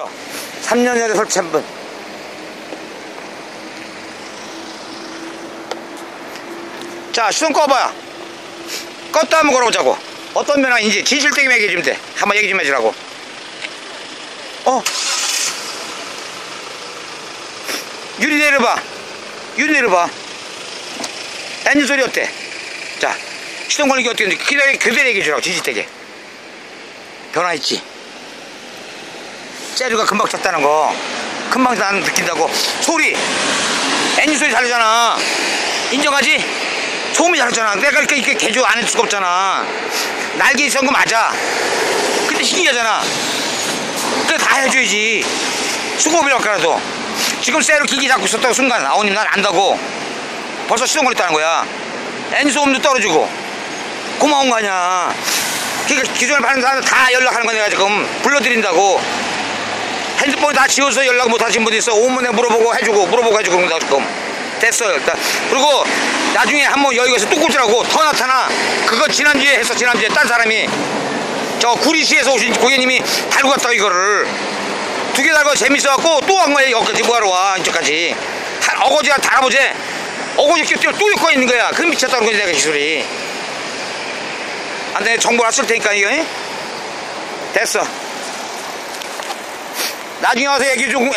3년 전에 설치한 분. 자, 시동 꺼봐요. 껐다 한번 걸어보자고. 어떤 면허인지 진실되게 얘기해주면 돼. 한번 얘기 좀 해주라고. 유리 내려봐. 유리 내려봐. 엔진 소리 어때? 자, 시동 걸리기 어떻게 했는지 그대로 얘기해주라고. 진실되게. 변화 있지? 재료가 금방 찼다는 거. 금방 나는 느낀다고. 소리, 엔진 소리 다르잖아. 인정하지? 소음이 다르잖아. 내가 이렇게 개조 안 할 수가 없잖아. 날개 있었던 거 맞아. 근데 신기하잖아. 그래 다 해줘야지. 수고비라고라도. 지금 쇠로 기기 잡고 있었다고 순간 아우님 난 안다고 벌써 시동 걸렸다는 거야. 엔진 소음도 떨어지고 고마운 거 아니야. 그러니까 기존에 파는 사람들 다 연락하는 거 내가 지금 불러드린다고. 핸드폰 다 지워서 연락 못 하신 분 있어. 오면 내가 물어보고 해주고 그런다 지금. 됐어요 일단. 그리고 나중에 한번 여기가 또 꽂으라고 더 나타나. 그거 지난주에 했어. 지난주에 딴 사람이 저 구리시에서 오신 고객님이 달고 갔다고 이거를 2개 달고 재밌어갖고 또 한 거야. 여기까지 뭐하러 와 이쪽까지. 어거지가 달아보지. 어거지 끼워 또 입고 있는 거야. 그 미쳤다는 거지 내가 기술이. 안돼 정보를 쓸 테니까 이거. 됐어. 나중에 와서 얘기 좀